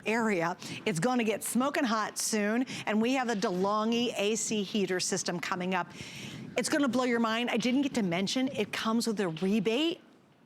area. It's going to get smoking hot soon, and we have the DeLonghi AC heater system coming up. It's going to blow your mind. I didn't get to mention it comes with a rebate.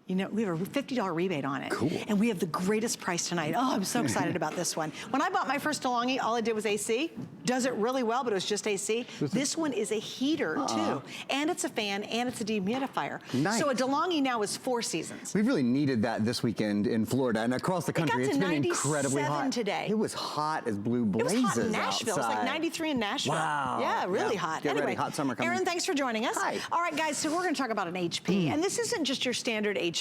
You know, we have a $50 rebate on it. Cool. And we have the greatest price tonight. Oh, I'm so excited about this one. When I bought my first DeLonghi, all I did was AC. Does it really well, but it was just AC. This one is a heater, too. And it's a fan, and it's a dehumidifier. Nice. So a DeLonghi now is 4 seasons. We really needed that this weekend in Florida and across the country. It's been incredibly hot today. It was hot as blue blazes. It was hot in Nashville. Outside. It's like 93 in Nashville. Wow. Yeah, really hot. Get anyway, ready, hot summer coming. Aaron, thanks for joining us. Hi. All right, guys, so we're going to talk about an HP. And this isn't just your standard HP.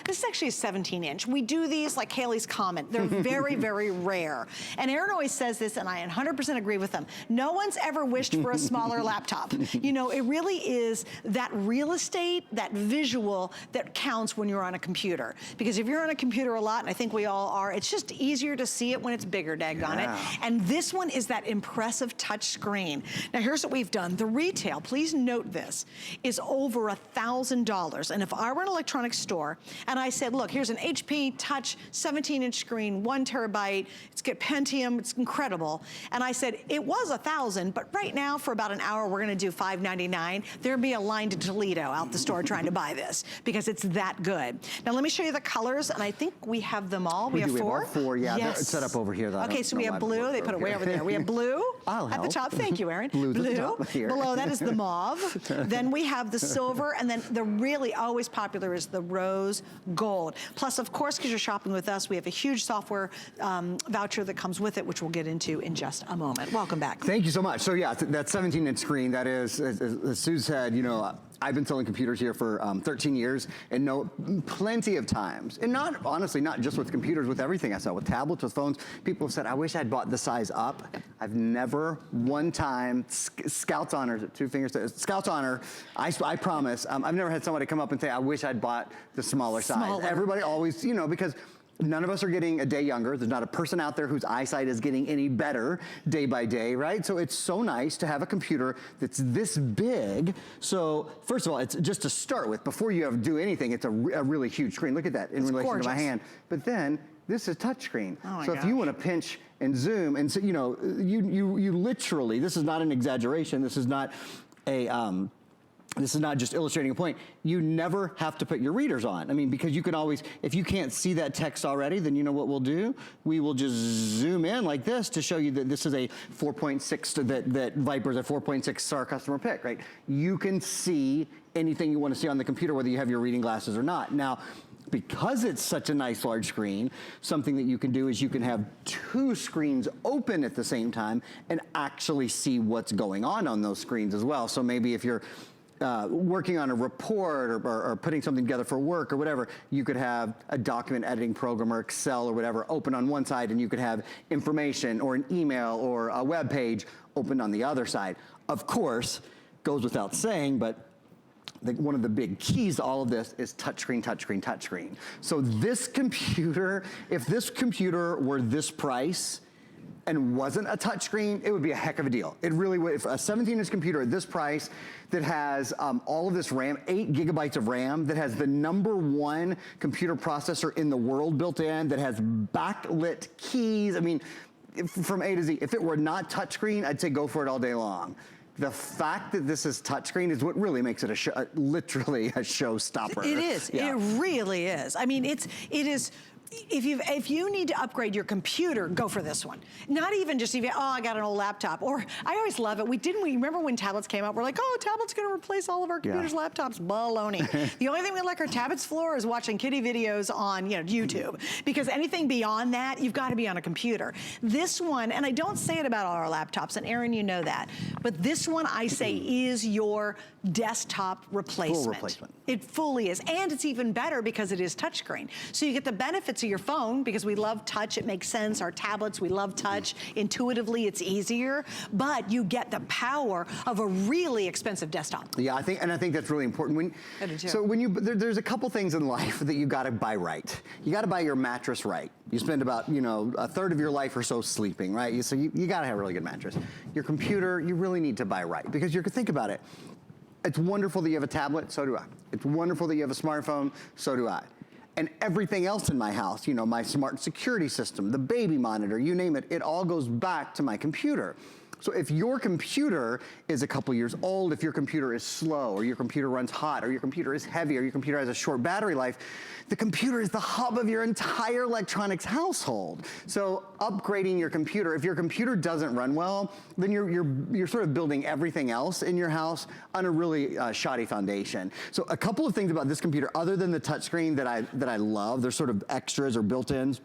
This is actually a 17-inch. We do these like Haley's Comet. They're very, very rare. And Aaron always says this, and I 100% agree with him. No one's ever wished for a smaller laptop. You know, it really is that real estate, that visual that counts when you're on a computer. Because if you're on a computer a lot, and I think we all are, it's just easier to see it when it's bigger, daggone it. And this one is that impressive touch screen. Now, here's what we've done. The retail, please note this, is over $1,000. And if I were an electronics store and I said, look, here's an HP Touch 17-inch screen, 1 terabyte, it's got Pentium, it's incredible. And I said, it was $1,000, but right now for about an hour, we're gonna do $599. There'd be a line to Toledo out the store trying to buy this because it's that good. Now let me show you the colors, and I think we have them all. We have 4? We have all 4, yeah. Yes. They're set up over here though. Okay, so we have blue, they put it way over there. We have blue at the top, thank you, Aaron. Blue's at the top here. Below that is the mauve. Then we have the silver, and then the really always popular is the rose gold. Plus, of course, because you're shopping with us, we have a huge software voucher that comes with it, which we'll get into in just a moment. Welcome back. Thank you so much. So yeah, that 17-inch screen, that is, as Sue said, you know, I've been selling computers here for 13 years and know plenty of times, and not, honestly, not just with computers, with everything I sell, with tablets, with phones, people have said, I wish I'd bought the size up. I've never one time, Scout's honor, 2 fingers, Scout's honor, I promise, I've never had somebody come up and say, I wish I'd bought the smaller size. Everybody always, you know, because none of us are getting a day younger. There's not a person out there whose eyesight is getting any better day by day, right? So it's so nice to have a computer that's this big. So first of all, it's just to start with, before you do anything, it's a really huge screen. Look at that in relation to my hand. But then this is touchscreen. So if you want to pinch and zoom, and so, you know, you literally, this is not an exaggeration. This is not a, this is not just illustrating a point. You never have to put your readers on. I mean, because you can always, if you can't see that text already, then you know what we'll do? We will just zoom in like this to show you that this is a 4.6, that Viper's a 4.6 star customer pick, right? You can see anything you want to see on the computer, whether you have your reading glasses or not. Now, because it's such a nice large screen, something that you can do is you can have 2 screens open at the same time and actually see what's going on those screens as well. So maybe if you're working on a report or putting something together for work or whatever, you could have a document editing program or Excel or whatever open on one side, and you could have information or an email or a web page open on the other side. Of course, goes without saying, but one of the big keys to all of this is touchscreen, touchscreen, touchscreen. So this computer, if this computer were this price and wasn't a touchscreen, it would be a heck of a deal. It really would. If a 17-inch computer at this price that has all of this RAM, 8 gigabytes of RAM, that has the #1 computer processor in the world built in, that has backlit keys, I mean, from A to Z. If it were not touchscreen, I'd say go for it all day long. The fact that this is touchscreen is what really makes it literally a showstopper. It is. Yeah. It really is. I mean, it is. If you need to upgrade your computer, go for this one. Not even just even, oh, I got an old laptop. Or I always love it. We remember when tablets came out, we're like, oh, tablet's gonna replace all of our computers, laptops. Baloney. The only thing we like our tablets for is watching kiddie videos on, you know, YouTube. Because anything beyond that, you've got to be on a computer. This one, and I don't say it about all our laptops, and Aaron, you know that, but this one I say is your desktop replacement. Full replacement. It fully is, and it's even better because it is touchscreen. So you get the benefits of your phone, because we love touch, it makes sense. Our tablets, we love touch. Intuitively, it's easier, but you get the power of a really expensive desktop. Yeah, I think that's really important. I do too. So there's a couple things in life that you gotta buy right. You gotta buy your mattress right. You spend about, you know, a third of your life or so sleeping, right? So you gotta have a really good mattress. Your computer, you really need to buy right, because you can think about it. It's wonderful that you have a tablet, so do I. It's wonderful that you have a smartphone, so do I. and everything else in my house, you know, my smart security system, the baby monitor, you name it, it all goes back to my computer. So if your computer is a couple years old, if your computer is slow, or your computer runs hot, or your computer is heavy, or your computer has a short battery life, the computer is the hub of your entire electronics household. So upgrading your computer, if your computer doesn't run well, then you're sort of building everything else in your house on a really shoddy foundation. So a couple of things about this computer, other than the touchscreen that I love, they're sort of extras or built-ins.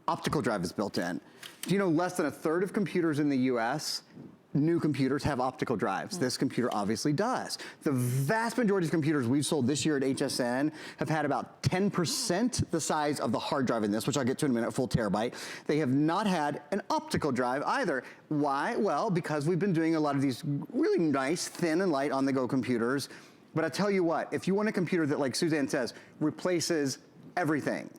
Optical drive is built in. Do you know less than a third of computers in the US, new computers, have optical drives? This computer obviously does. The vast majority of computers we've sold this year at HSN have had about 10% the size of the hard drive in this, which I'll get to in a minute, full terabyte. They have not had an optical drive either. Why? Well, because we've been doing a lot of these really nice, thin and light on-the-go computers. But I tell you what, if you want a computer that, like Suzanne says, replaces everything,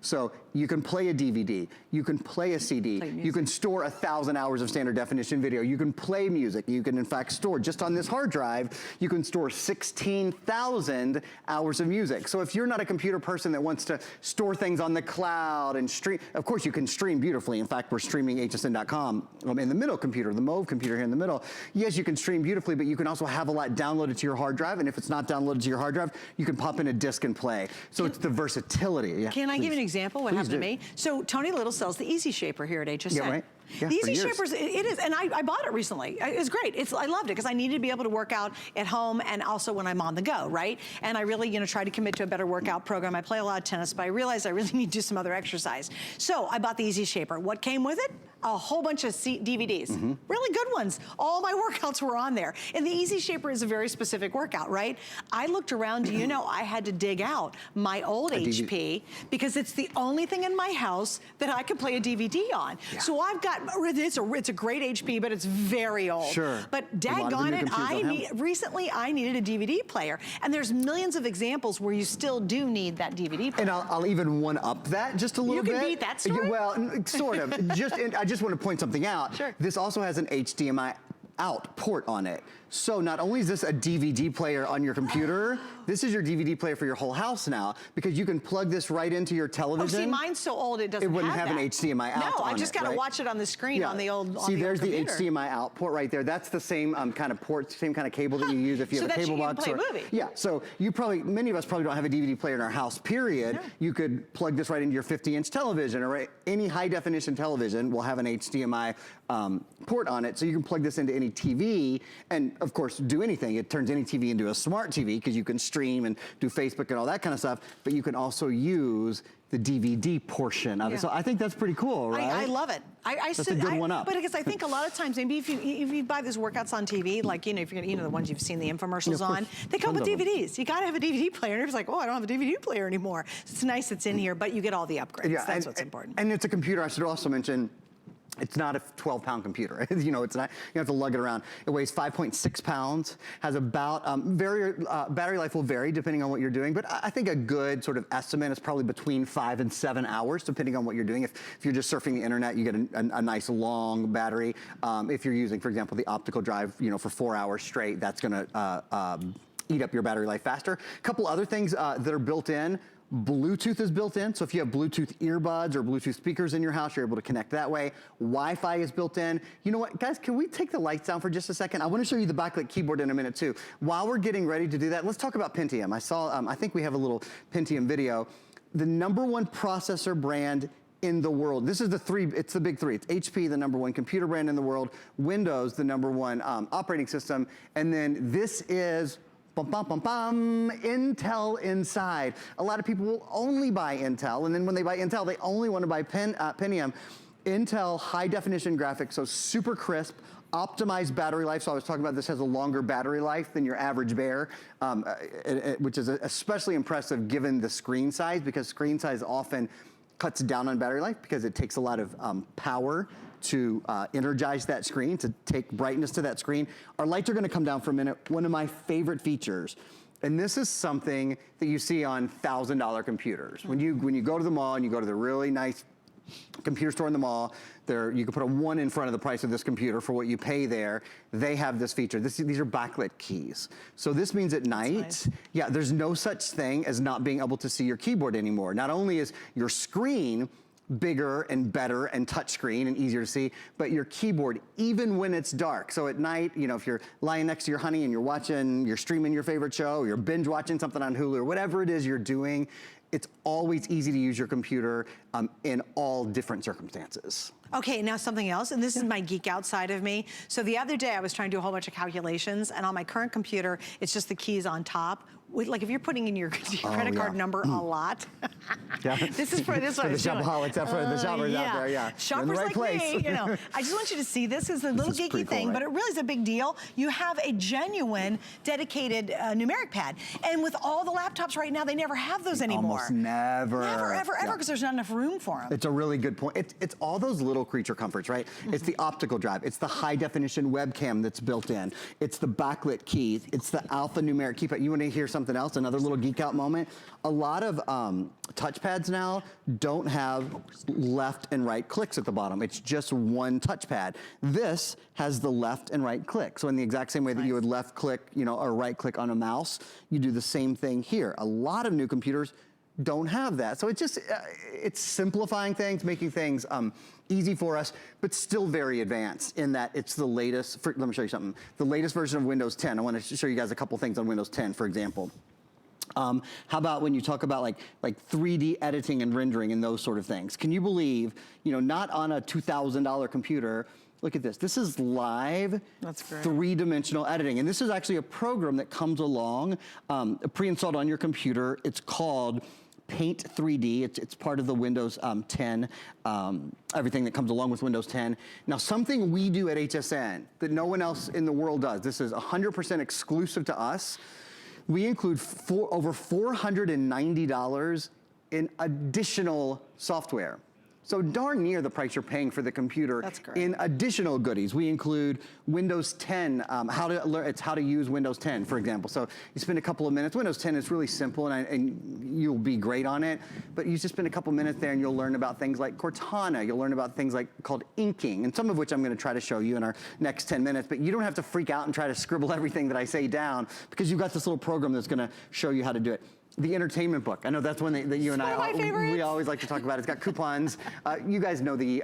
so you can play a DVD, you can play a CD, you can store 1,000 hours of standard definition video, you can play music, you can in fact store, just on this hard drive, you can store 16,000 hours of music. So if you're not a computer person that wants to store things on the cloud and stream, of course you can stream beautifully. In fact, we're streaming hsn.com in the middle computer, the mauve computer here in the middle. Yes, you can stream beautifully, but you can also have a lot downloaded to your hard drive, and if it's not downloaded to your hard drive, you can pop in a disk and play. So it's the versatility. Yeah, can I give you an example what happened to me? So Tony Little sells the Easy Shaper here at HSN. Yeah, right. Yeah, the Easy Shaper, it is, and I bought it recently. It's great. I loved it because I needed to be able to work out at home and also when I'm on the go, right? And I really, try to commit to a better workout program. I play a lot of tennis, but I realized I really need to do some other exercise. So I bought the Easy Shaper. What came with it? A whole bunch of DVDs, really good ones. All my workouts were on there. And the Easy Shaper is a very specific workout, right? I looked around, I had to dig out my old HP because it's the only thing in my house that I can play a DVD on. Yeah. So I've got, it's a great HP, but it's very old. Sure. But daggone it, recently I needed a DVD player. And there's millions of examples where you still do need that DVD player. And I'll even one-up that just a little bit. You can beat that story? Well, sort of. I just want to point something out. Sure. This also has an HDMI out port on it. So not only is this a DVD player on your computer, this is your DVD player for your whole house now, because you can plug this right into your television. Oh, see, mine's so old it doesn't have It wouldn't have an HDMI out on it. No, I just got to watch it on the screen on the old See, there's the HDMI out port right there. That's the same kind of port, same kind of cable that you use if you have a cable box. So that you can play a movie. Yeah, so many of us probably don't have a DVD player in our house, period. No. You could plug this right into your 50-inch television, or any high-definition television will have an HDMI port on it, so you can plug this into any TV, and of course, do anything. It turns any TV into a smart TV because you can stream and do Facebook and all that kind of stuff, but you can also use the DVD portion of it. So I think that's pretty cool, right? I love it. That's a good one up. But because I think a lot of times, maybe if you buy these workouts on TV, like, if you're the ones you've seen the infomercials on, they come with DVDs. You got to have a DVD player. And everybody's like, oh, I don't have a DVD player anymore. It's nice it's in here, but you get all the upgrades. Yeah, that's what's important. And it's a computer. I should also mention, it's not a 12-pound computer. It's not, you have to lug it around. It weighs 5.6 pounds, has about, battery life will vary depending on what you're doing, but I think a good sort of estimate is probably between 5 and 7 hours, depending on what you're doing. If you're just surfing the internet, you get a nice long battery. If you're using, for example, the optical drive, for 4 hours straight, that's gonna eat up your battery life faster. A couple other things that are built in. Bluetooth is built in, so if you have Bluetooth earbuds or Bluetooth speakers in your house, you're able to connect that way. Wi-Fi is built in. You know what, guys, can we take the lights down for just a second? I want to show you the backlit keyboard in a minute too. While we're getting ready to do that, let's talk about Pentium. I think we have a little Pentium video. The #1 processor brand in the world. This is it's the big three. It's HP, the #1 computer brand in the world, Windows, the #1 operating system, and then this is Intel inside. A lot of people will only buy Intel, and then when they buy Intel, they only want to buy Pentium. Intel high definition graphics, so super crisp, optimized battery life. So I was talking about this has a longer battery life than your average Bear, which is especially impressive given the screen size, because screen size often cuts down on battery life because it takes a lot of power to energize that screen, to take brightness to that screen. Our lights are gonna come down for a minute. One of my favorite features, and this is something that you see on $1,000 computers. When you go to the mall and you go to the really nice computer store in the mall. You can put a 1 in front of the price of this computer for what you pay there. They have this feature. These are backlit keys. So this means at night, nice. yeah, there's no such thing as not being able to see your keyboard anymore. Not only is your screen bigger and better and touchscreen and easier to see, but your keyboard, even when it's dark. So at night, you know, if you're lying next to your honey and you're streaming your favorite show, or you're binge watching something on Hulu, or whatever it is you're doing, it's always easy to use your computer in all different circumstances. Okay, now something else, and this is my geek out side of me. So the other day I was trying to do a whole bunch of calculations, and on my current computer, it's just the keys on top. Like if you're putting in your credit card number a lot, this is for this for one. the shopaholics, for the shoppers out there, yeah. Shoppers right like place. me, you know. I just want you to see this is a little geeky cool, thing, right? but it really is a big deal. You have a genuine, dedicated numeric pad, and with all the laptops right now, they never have those anymore. Almost never. Never, ever, ever, because there's not enough room for them. It's a really good point. It's all those little creature comforts, right? It's the optical drive. It's the high definition webcam that's built in. It's the backlit keys. It's the alphanumeric keypad. You want to hear something else? Another little geek out moment. A lot of touchpads now don't have left and right clicks at the bottom. It's just one touchpad. This has the left and right click. So in the exact same way that you would left click, you know, or right click on a mouse, you do the same thing here. A lot of new computers don't have that. So it's just, it's simplifying things, making things easy for us, but still very advanced in that it's the latest, let me show you something. The latest version of Windows 10. I want to show you guys a couple things on Windows 10, for example. How about when you talk about like 3D editing and rendering and those sort of things? Can you believe, you know, not on a $2,000 computer, look at this. This is live 3-dimensional editing. And this is actually a program that comes along, pre-installed on your computer. It's called Paint 3D. It's part of the Windows 10, everything that comes along with Windows 10. Now, something we do at HSN that no one else in the world does, this is 100% exclusive to us. We include over $490 in additional software. So darn near the price you're paying for the computer. That's great. In additional goodies, we include Windows 10, how to use Windows 10, for example. So you spend a couple of minutes. Windows 10 is really simple, and you'll be great on it. But you just spend a couple minutes there, and you'll learn about things like Cortana. You'll learn about things like called inking, and some of which I'm going to try to show you in our next 10 minutes. But you don't have to freak out and try to scribble everything that I say down, because you've got this little program that's going to show you how to do it. The entertainment book. I know that's one that you and I, we always like to talk about. It's got coupons. You guys know the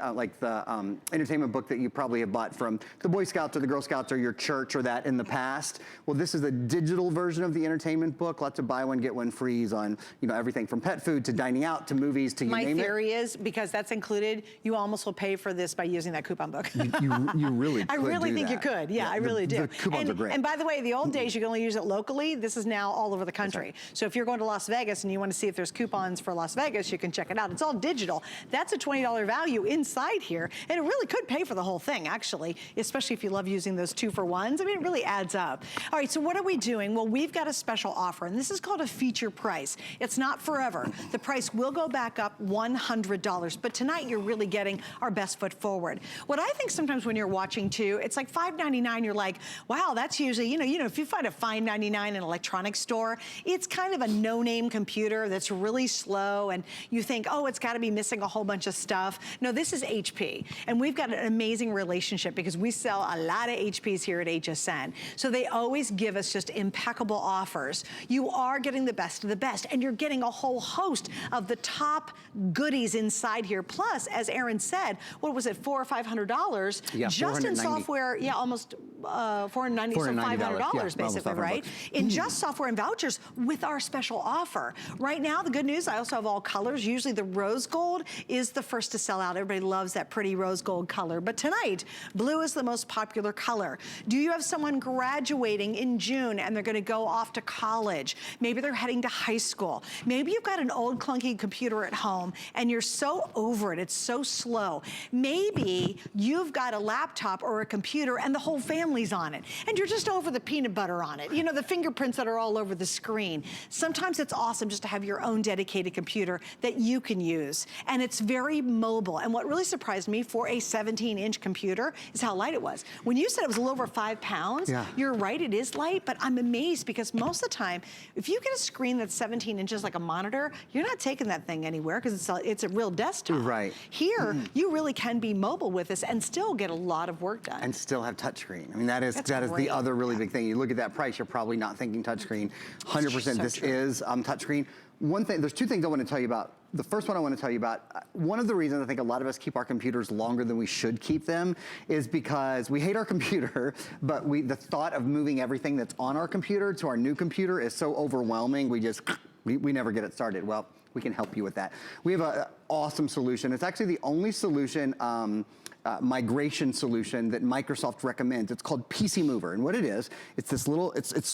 entertainment book that you probably have bought from the Boy Scouts or the Girl Scouts or your church or that in the past. Well, this is a digital version of the entertainment book. Lots of buy one, get one frees on, you know, everything from pet food to dining out to movies to you name it. My theory is, because that's included, you almost will pay for this by using that coupon book. You really could. I really think that. you could. Yeah, I really do. The coupons are great. And by the way, the old days, you could only use it locally. This is now all over the country. So if you're going to Las Vegas and you want to see if there's coupons for Las Vegas, you can check it out. It's all digital. That's a $20 value inside here, and it really could pay for the whole thing, actually, especially if you love using those 2-for-1s. I mean, it really adds up. All right, so what are we doing? Well, we've got a special offer, and this is called a feature price. It's not forever. The price will go back up $100, but tonight you're really getting our best foot forward. What I think sometimes when you're watching too, it's like $5.99, you're like, wow, that's usually, you know, if you find a $5.99 in an electronics store, it's kind of a no-name computer that's really slow, and you think, oh, it's got to be missing a whole bunch of stuff. No, this is HP, and we've got an amazing relationship because we sell a lot of HPs here at HSN. So they always give us just impeccable offers. You are getting the best of the best, and you're getting a whole host of the top goodies inside here. Plus, as Aaron said, what was it, $400 or $500? Yeah, just in software, yeah, almost $490, so $500 basically, right? In just software and vouchers with our special offer. Right now, the good news, I also have all colors. Usually the rose gold is the first to sell out. Everybody loves that pretty rose gold color. But tonight, blue is the most popular color. Do you have someone graduating in June and they're going to go off to college? Maybe they're heading to high school. Maybe you've got an old clunky computer at home and you're so over it, it's so slow. Maybe you've got a laptop or a computer and the whole family's on it, and you're just over the peanut butter on it. You know, the fingerprints that are all over the screen. Sometimes sometimes it's awesome just to have your own dedicated computer that you can use. And it's very mobile. And what really surprised me for a 17-inch computer is how light it was. When you said it was a little over 5 pounds, you're right, it is light, but I'm amazed because most of the time, if you get a screen that's 17 inches like a monitor, you're not taking that thing anywhere because it's a real desktop. Right. Here, you really can be mobile with this and still get a lot of work done. And still have touchscreen. I mean, that is the other really big thing. You look at that price, you're probably not thinking touchscreen. 100% this is touchscreen. One thing, there's two things I want to tell you about. The first one I want to tell you about, one of the reasons I think a lot of us keep our computers longer than we should keep them is because we hate our computer, but the thought of moving everything that's on our computer to our new computer is so overwhelming, we never get it started. Well, we can help you with that. We have an awesome solution. It's actually the only solution, migration solution that Microsoft recommends. It's called PC Mover, and what it is, it's this little, it's